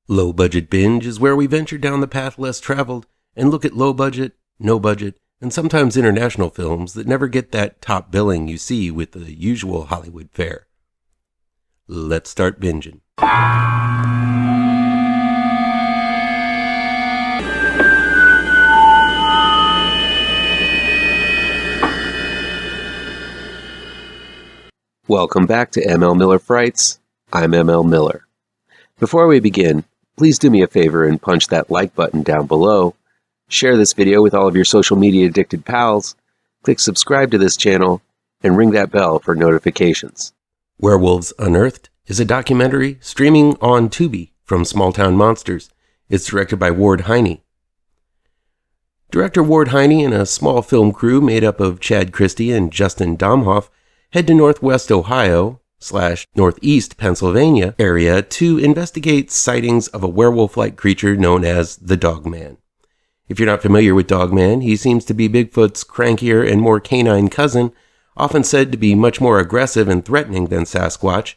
Low Budget Binge is where we venture down the path less traveled and look at low budget, no budget, and sometimes international films that never get that top billing you see with the usual Hollywood fare. Let's start binging. Welcome back to ML Miller Frights. I'm ML Miller. Before we begin, please do me a favor and punch that like button down below. Share this video with all of your social media addicted pals. Click subscribe to this channel and ring that bell for notifications. Werewolves Unearthed is a documentary streaming on Tubi from Small Town Monsters. It's directed by Hiney. Director Hiney and a small film crew made up of Chad Christie and Justin Domhoff head to Northwest Ohio / Northeast Pennsylvania area to investigate sightings of a werewolf-like creature known as the Dogman. If you're not familiar with Dogman, he seems to be Bigfoot's crankier and more canine cousin, often said to be much more aggressive and threatening than Sasquatch,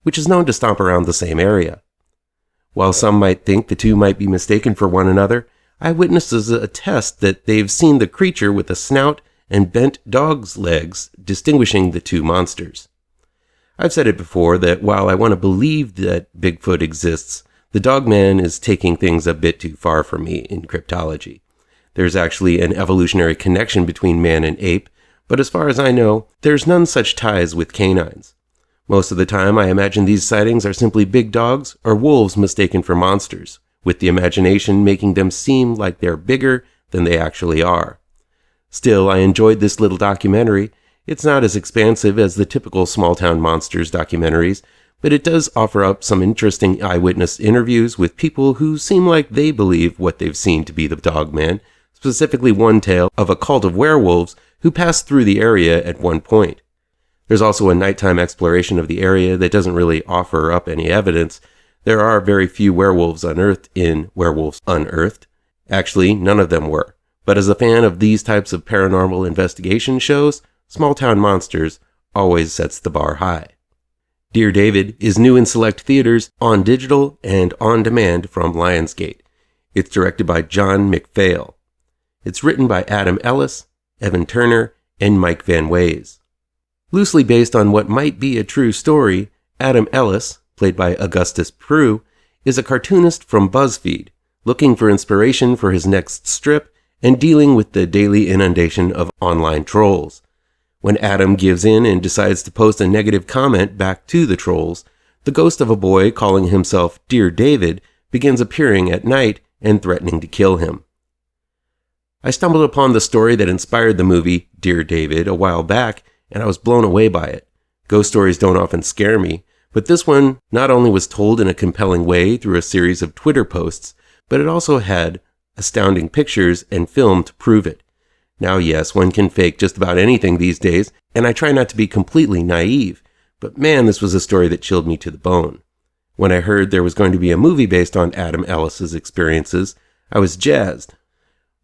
which is known to stomp around the same area. While some might think the two might be mistaken for one another, eyewitnesses attest that they've seen the creature with a snout and bent dog's legs distinguishing the two monsters. I've said it before that while I want to believe that Bigfoot exists, the Dogman is taking things a bit too far for me in cryptology. There's actually an evolutionary connection between man and ape, but as far as I know, there's none such ties with canines. Most of the time, I imagine these sightings are simply big dogs or wolves mistaken for monsters, with the imagination making them seem like they're bigger than they actually are. Still, I enjoyed this little documentary. It's not as expansive as the typical Small Town Monsters documentaries, but it does offer up some interesting eyewitness interviews with people who seem like they believe what they've seen to be the Dogman, specifically one tale of a cult of werewolves who passed through the area at one point. There's also a nighttime exploration of the area that doesn't really offer up any evidence. There are very few werewolves unearthed in Werewolves Unearthed. Actually, none of them were. But as a fan of these types of paranormal investigation shows, Small Town Monsters always sets the bar high. Dear David is new in select theaters, on digital, and on demand from Lionsgate. It's directed by John McPhail. It's written by Adam Ellis, Evan Turner, and Mike Van Waes. Loosely based on what might be a true story, Adam Ellis, played by Augustus Prew, is a cartoonist from BuzzFeed, looking for inspiration for his next strip and dealing with the daily inundation of online trolls. When Adam gives in and decides to post a negative comment back to the trolls, the ghost of a boy calling himself Dear David begins appearing at night and threatening to kill him. I stumbled upon the story that inspired the movie Dear David a while back, and I was blown away by it. Ghost stories don't often scare me, but this one not only was told in a compelling way through a series of Twitter posts, but it also had astounding pictures and film to prove it. Now, yes, one can fake just about anything these days, and I try not to be completely naive, but man, this was a story that chilled me to the bone. When I heard there was going to be a movie based on Adam Ellis's experiences, I was jazzed.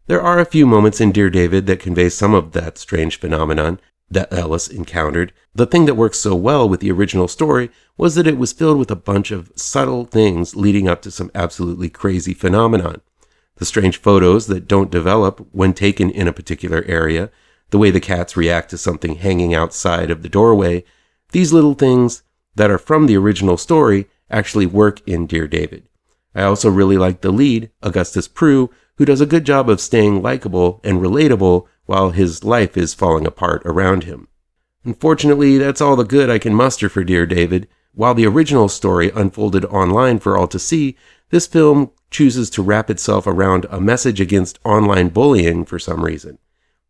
There are a few moments in Dear David that convey some of that strange phenomenon that Ellis encountered. The thing that works so well with the original story was that it was filled with a bunch of subtle things leading up to some absolutely crazy phenomenon. The strange photos that don't develop when taken in a particular area, the way the cats react to something hanging outside of the doorway, these little things that are from the original story actually work in Dear David. I also really like the lead, Augustus Prew, who does a good job of staying likable and relatable while his life is falling apart around him. Unfortunately, that's all the good I can muster for Dear David. While the original story unfolded online for all to see, this film chooses to wrap itself around a message against online bullying for some reason.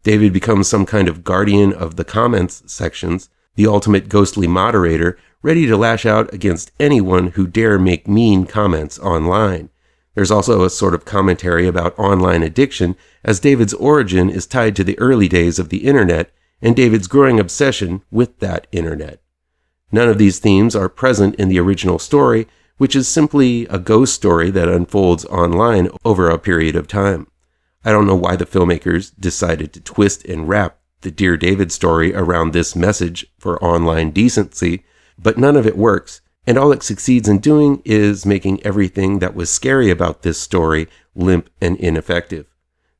David becomes some kind of guardian of the comments sections, the ultimate ghostly moderator, ready to lash out against anyone who dare make mean comments online. There's also a sort of commentary about online addiction, as David's origin is tied to the early days of the internet and David's growing obsession with that internet. None of these themes are present in the original story, which is simply a ghost story that unfolds online over a period of time. I don't know why the filmmakers decided to twist and wrap the Dear David story around this message for online decency, but none of it works, and all it succeeds in doing is making everything that was scary about this story limp and ineffective.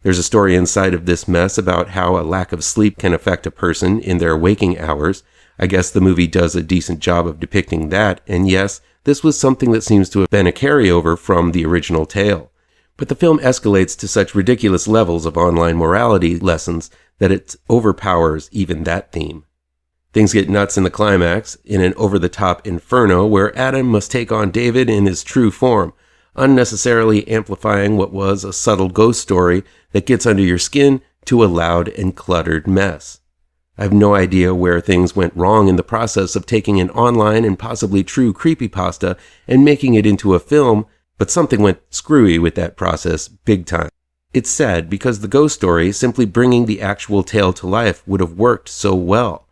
There's a story inside of this mess about how a lack of sleep can affect a person in their waking hours. I guess the movie does a decent job of depicting that, and yes, this was something that seems to have been a carryover from the original tale. But the film escalates to such ridiculous levels of online morality lessons that it overpowers even that theme. Things get nuts in the climax, in an over-the-top inferno where Adam must take on David in his true form, unnecessarily amplifying what was a subtle ghost story that gets under your skin to a loud and cluttered mess. I have no idea where things went wrong in the process of taking an online and possibly true creepypasta and making it into a film, but something went screwy with that process big time. It's sad because the ghost story, simply bringing the actual tale to life, would have worked so well.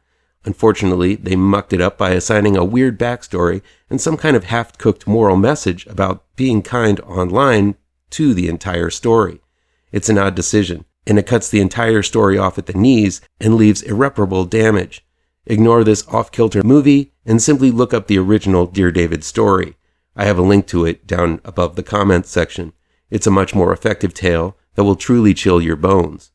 Unfortunately, they mucked it up by assigning a weird backstory and some kind of half-cooked moral message about being kind online to the entire story. It's an odd decision, and it cuts the entire story off at the knees and leaves irreparable damage. Ignore this off-kilter movie and simply look up the original Dear David story. I have a link to it down above the comments section. It's a much more effective tale that will truly chill your bones.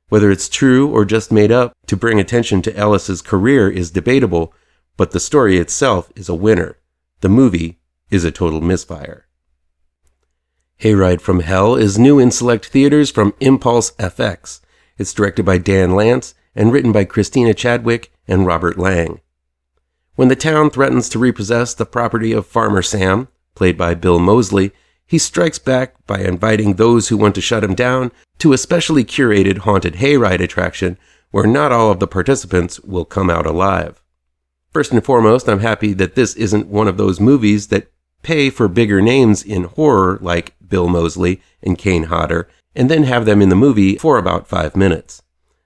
Whether it's true or just made up to bring attention to Ellis's career is debatable, but the story itself is a winner. The movie is a total misfire. Hayride from Hell is new in select theaters from Impulse FX. It's directed by Dan Lantz and written by Kristina Chadwick and Robert Lange. When the town threatens to repossess the property of Farmer Sam, played by Bill Moseley, he strikes back by inviting those who want to shut him down to a specially curated haunted hayride attraction where not all of the participants will come out alive. First and foremost, I'm happy that this isn't one of those movies that pay for bigger names in horror like Bill Moseley and Kane Hodder and then have them in the movie for about 5 minutes.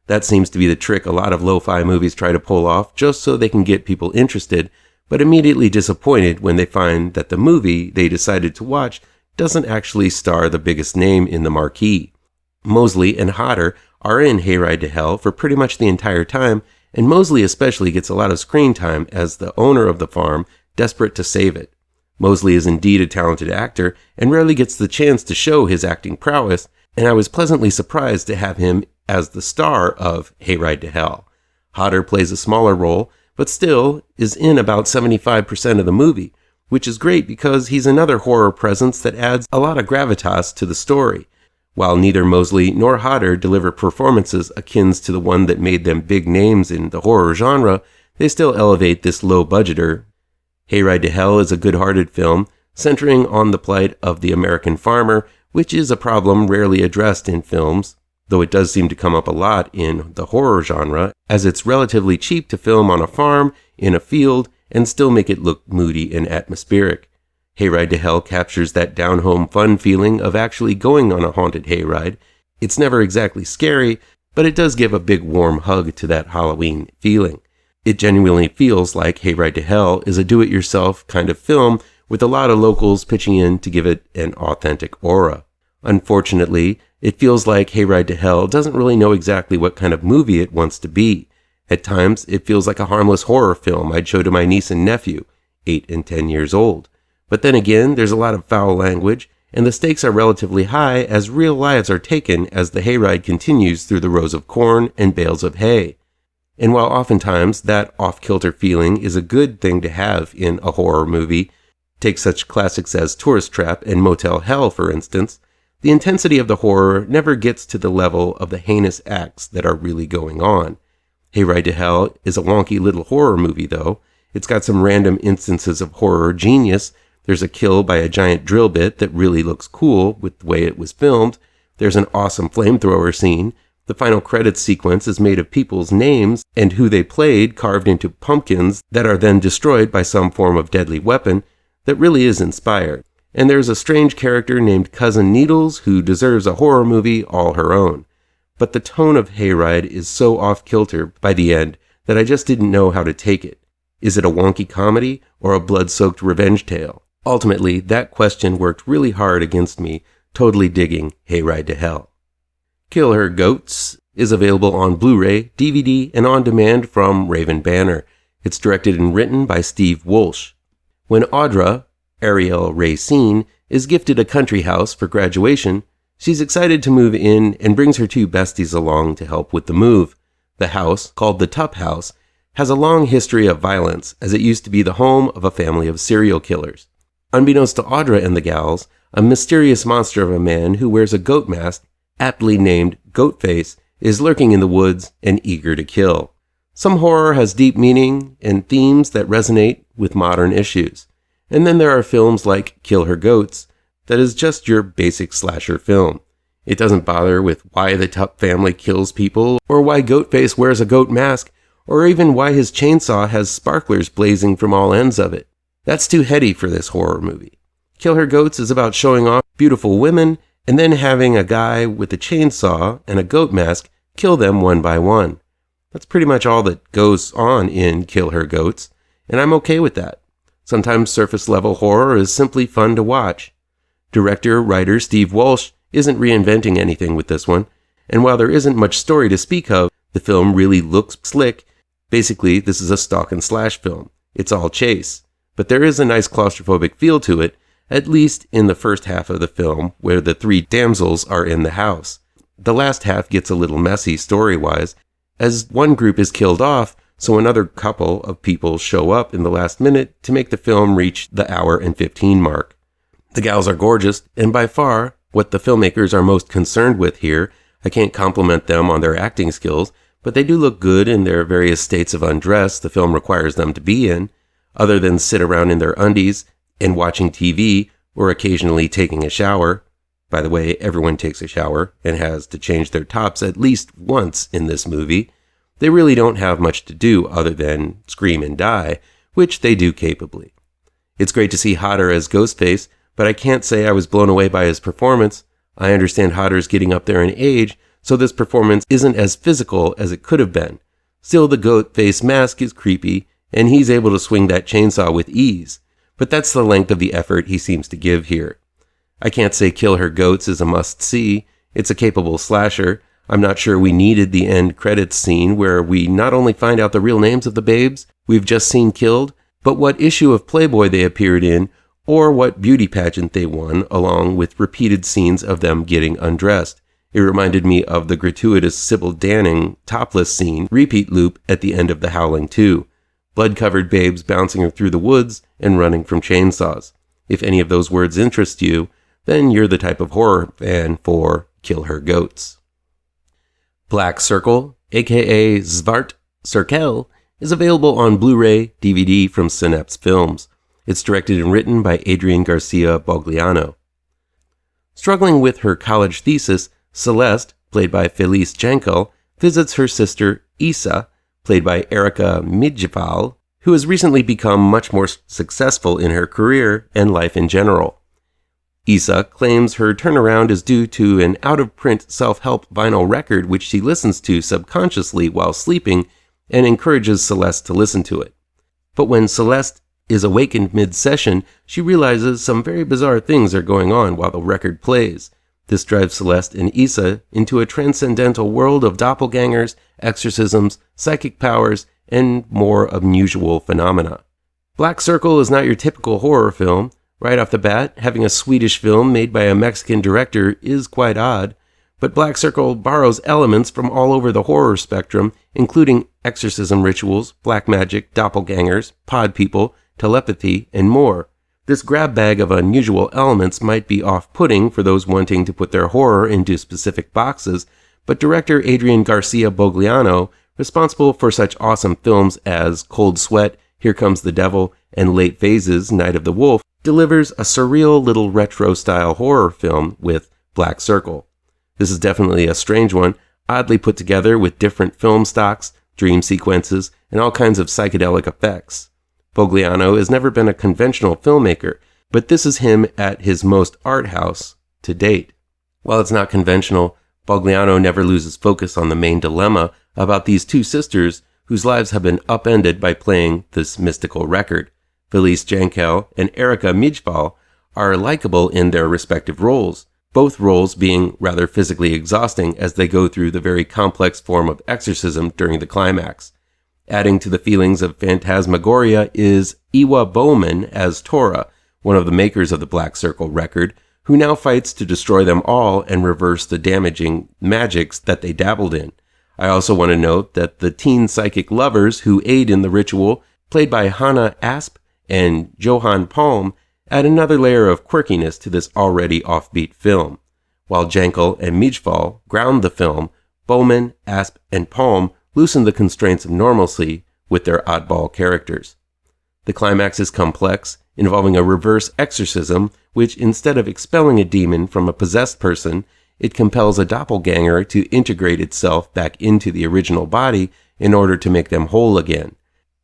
That seems to be the trick a lot of lo-fi movies try to pull off just so they can get people interested, but immediately disappointed when they find that the movie they decided to watch doesn't actually star the biggest name in the marquee. Moseley and Hodder are in Hayride to Hell for pretty much the entire time, and Moseley especially gets a lot of screen time as the owner of the farm, desperate to save it. Moseley is indeed a talented actor and rarely gets the chance to show his acting prowess, and I was pleasantly surprised to have him as the star of Hayride to Hell. Hodder plays a smaller role, but still is in about 75% of the movie, which is great because he's another horror presence that adds a lot of gravitas to the story. While neither Moseley nor Hodder deliver performances akin to the one that made them big names in the horror genre, they still elevate this low-budgeter. Hayride to Hell is a good-hearted film, centering on the plight of the American farmer, which is a problem rarely addressed in films, though it does seem to come up a lot in the horror genre, as it's relatively cheap to film on a farm, in a field, and still make it look moody and atmospheric. Hayride to Hell captures that down-home fun feeling of actually going on a haunted hayride. It's never exactly scary, but it does give a big warm hug to that Halloween feeling. It genuinely feels like Hayride to Hell is a do-it-yourself kind of film with a lot of locals pitching in to give it an authentic aura. Unfortunately, it feels like Hayride to Hell doesn't really know exactly what kind of movie it wants to be. At times, it feels like a harmless horror film I'd show to my niece and nephew, 8 and 10 years old. But then again, there's a lot of foul language, and the stakes are relatively high as real lives are taken as the hayride continues through the rows of corn and bales of hay. And while oftentimes that off-kilter feeling is a good thing to have in a horror movie, take such classics as Tourist Trap and Motel Hell, for instance, the intensity of the horror never gets to the level of the heinous acts that are really going on. Hayride to Hell is a wonky little horror movie, though. It's got some random instances of horror genius. There's a kill by a giant drill bit that really looks cool with the way it was filmed. There's an awesome flamethrower scene. The final credits sequence is made of people's names and who they played carved into pumpkins that are then destroyed by some form of deadly weapon that really is inspired. And there's a strange character named Cousin Needles who deserves a horror movie all her own. But the tone of Hayride is so off-kilter by the end that I just didn't know how to take it. Is it a wonky comedy or a blood-soaked revenge tale? Ultimately, that question worked really hard against me, totally digging Hayride to Hell. Kill Her Goats is available on Blu-ray, DVD, and on demand from Raven Banner. It's directed and written by Steve Wolsh. When Audra, Ariel Racine, is gifted a country house for graduation, she's excited to move in and brings her two besties along to help with the move. The house, called the Tup House, has a long history of violence, as it used to be the home of a family of serial killers. Unbeknownst to Audra and the gals, a mysterious monster of a man who wears a goat mask, aptly named Goatface, is lurking in the woods and eager to kill. Some horror has deep meaning and themes that resonate with modern issues. And then there are films like Kill Her Goats, that is just your basic slasher film. It doesn't bother with why the Tup family kills people, or why Goatface wears a goat mask, or even why his chainsaw has sparklers blazing from all ends of it. That's too heady for this horror movie. Kill Her Goats is about showing off beautiful women and then having a guy with a chainsaw and a goat mask kill them one by one. That's pretty much all that goes on in Kill Her Goats, and I'm okay with that. Sometimes surface-level horror is simply fun to watch. Director-writer Steve Wolsh isn't reinventing anything with this one, and while there isn't much story to speak of, the film really looks slick. Basically, this is a stalk and slash film. It's all chase. But there is a nice claustrophobic feel to it, at least in the first half of the film, where the three damsels are in the house. The last half gets a little messy story-wise, as one group is killed off, so another couple of people show up in the last minute to make the film reach the hour and 15 mark. The gals are gorgeous, and by far, what the filmmakers are most concerned with here. I can't compliment them on their acting skills, but they do look good in their various states of undress the film requires them to be in, other than sit around in their undies and watching TV or occasionally taking a shower. By the way, everyone takes a shower and has to change their tops at least once in this movie. They really don't have much to do other than scream and die, which they do capably. It's great to see Hodder as Ghostface, but I can't say I was blown away by his performance. I understand Hodder's getting up there in age, so this performance isn't as physical as it could have been. Still, the goat face mask is creepy, and he's able to swing that chainsaw with ease. But that's the length of the effort he seems to give here. I can't say Kill Her Goats is a must-see. It's a capable slasher. I'm not sure we needed the end credits scene where we not only find out the real names of the babes we've just seen killed, but what issue of Playboy they appeared in, or what beauty pageant they won, along with repeated scenes of them getting undressed. It reminded me of the gratuitous Sybil Danning topless scene repeat loop at the end of The Howling 2. Blood-covered babes bouncing through the woods and running from chainsaws. If any of those words interest you, then you're the type of horror fan for Kill Her Goats. Black Circle, aka SVART, CIRKEL, is available on Blu-ray, DVD from Synapse Films. It's directed and written by Adrian Garcia Bogliano. Struggling with her college thesis, Celeste, played by Felice Jankel, visits her sister, Isa, played by Erica McPhail, who has recently become much more successful in her career and life in general. Isa claims her turnaround is due to an out-of-print self-help vinyl record which she listens to subconsciously while sleeping and encourages Celeste to listen to it. But when Celeste is awakened mid-session, she realizes some very bizarre things are going on while the record plays. This drives Celeste and Isa into a transcendental world of doppelgangers, exorcisms, psychic powers, and more unusual phenomena. Black Circle is not your typical horror film. Right off the bat, having a Swedish film made by a Mexican director is quite odd, but Black Circle borrows elements from all over the horror spectrum, including exorcism rituals, black magic, doppelgangers, pod people, telepathy, and more. This grab bag of unusual elements might be off-putting for those wanting to put their horror into specific boxes, but director Adrian Garcia Bogliano, responsible for such awesome films as Cold Sweat, Here Comes the Devil, and Late Phases, Night of the Wolf, delivers a surreal little retro-style horror film with Black Circle. This is definitely a strange one, oddly put together with different film stocks, dream sequences, and all kinds of psychedelic effects. Bogliano has never been a conventional filmmaker, but this is him at his most art house to date. While it's not conventional, Bogliano never loses focus on the main dilemma about these two sisters whose lives have been upended by playing this mystical record. Felice Jankel and Erica McPhail are likable in their respective roles, both roles being rather physically exhausting as they go through the very complex form of exorcism during the climax. Adding to the feelings of phantasmagoria is Iwa Bowman as Tora, one of the makers of the Black Circle record, who now fights to destroy them all and reverse the damaging magics that they dabbled in. I also want to note that the teen psychic lovers who aid in the ritual, played by Hannah Asp and Johan Palm, add another layer of quirkiness to this already offbeat film. While Jankel and McPhail ground the film, Bowman, Asp, and Palm loosen the constraints of normalcy with their oddball characters. The climax is complex, involving a reverse exorcism, which instead of expelling a demon from a possessed person, it compels a doppelganger to integrate itself back into the original body in order to make them whole again.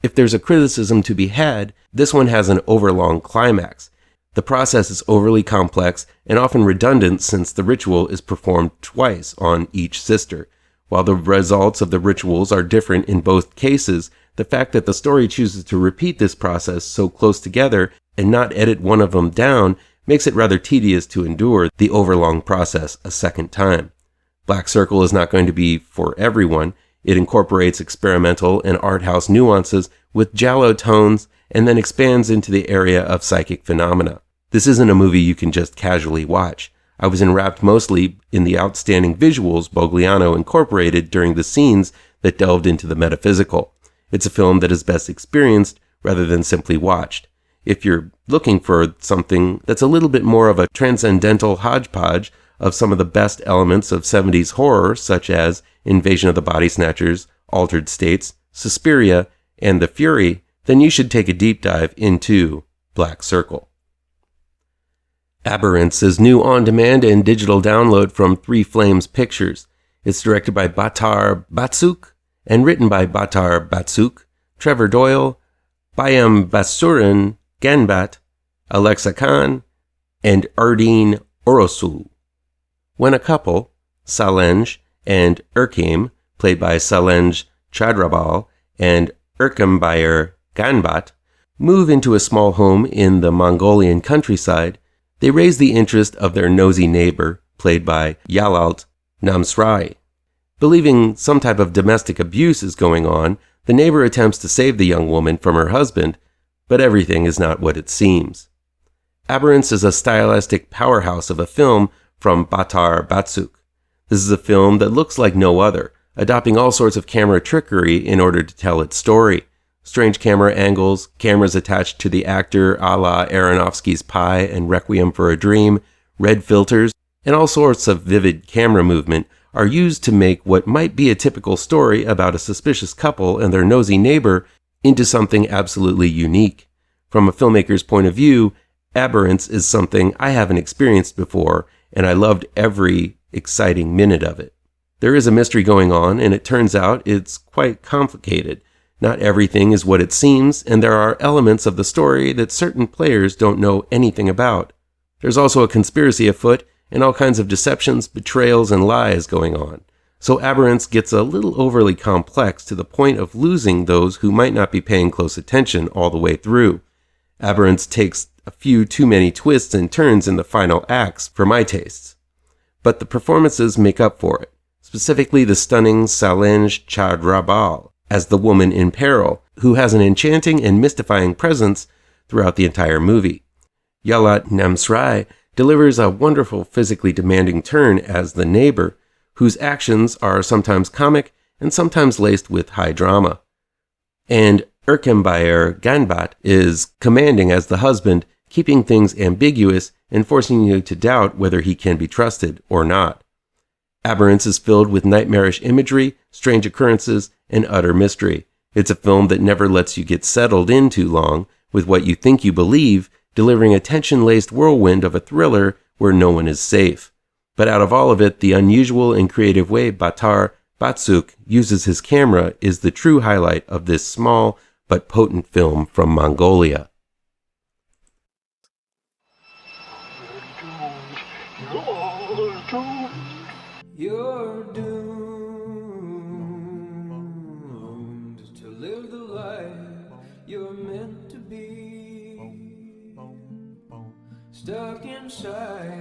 If there's a criticism to be had, this one has an overlong climax. The process is overly complex and often redundant since the ritual is performed twice on each sister. While the results of the rituals are different in both cases, the fact that the story chooses to repeat this process so close together and not edit one of them down makes it rather tedious to endure the overlong process a second time. Black Circle is not going to be for everyone. It incorporates experimental and art house nuances with giallo tones and then expands into the area of psychic phenomena. This isn't a movie you can just casually watch. I was enwrapped mostly in the outstanding visuals Bogliano incorporated during the scenes that delved into the metaphysical. It's a film that is best experienced rather than simply watched. If you're looking for something that's a little bit more of a transcendental hodgepodge of some of the best elements of 70s horror, such as Invasion of the Body Snatchers, Altered States, Suspiria, and The Fury, then you should take a deep dive into Black Circle. Aberrance is new on-demand and digital download from Three Flames Pictures. It's directed by Batar Batsuk and written by Batar Batsuk, Trevor Doyle, Bayam Basurin Ganbat, Alexa Khan, and Ardeen Orosul. When a couple, Salange and Erkim, played by Salange Chadrabal and Erkambayar Ganbat, move into a small home in the Mongolian countryside, they raise the interest of their nosy neighbor, played by Yalalt Namsrai. Believing some type of domestic abuse is going on, the neighbor attempts to save the young woman from her husband, but everything is not what it seems. Aberrance is a stylistic powerhouse of a film from Batar Batsuk. This is a film that looks like no other, adopting all sorts of camera trickery in order to tell its story. Strange camera angles, cameras attached to the actor a la Aronofsky's Pi and Requiem for a Dream, red filters, and all sorts of vivid camera movement are used to make what might be a typical story about a suspicious couple and their nosy neighbor into something absolutely unique. From a filmmaker's point of view, Aberrance is something I haven't experienced before, and I loved every exciting minute of it. There is a mystery going on, and it turns out it's quite complicated. Not everything is what it seems, and there are elements of the story that certain players don't know anything about. There's also a conspiracy afoot, and all kinds of deceptions, betrayals, and lies going on. So Aberrance gets a little overly complex to the point of losing those who might not be paying close attention all the way through. Aberrance takes a few too many twists and turns in the final acts for my tastes. But the performances make up for it, specifically the stunning Salange Chadrabal as the woman in peril, who has an enchanting and mystifying presence throughout the entire movie. Yalat Namsrai delivers a wonderful physically demanding turn as the neighbor, whose actions are sometimes comic and sometimes laced with high drama. And Erkambayar Ganbat is commanding as the husband, keeping things ambiguous and forcing you to doubt whether he can be trusted or not. Aberrance is filled with nightmarish imagery, strange occurrences, and utter mystery. It's a film that never lets you get settled in too long with what you think you believe, delivering a tension-laced whirlwind of a thriller where no one is safe. But out of all of it, the unusual and creative way Batar Batsuk uses his camera is the true highlight of this small but potent film from Mongolia. You're doomed to live the life you're meant to be, stuck inside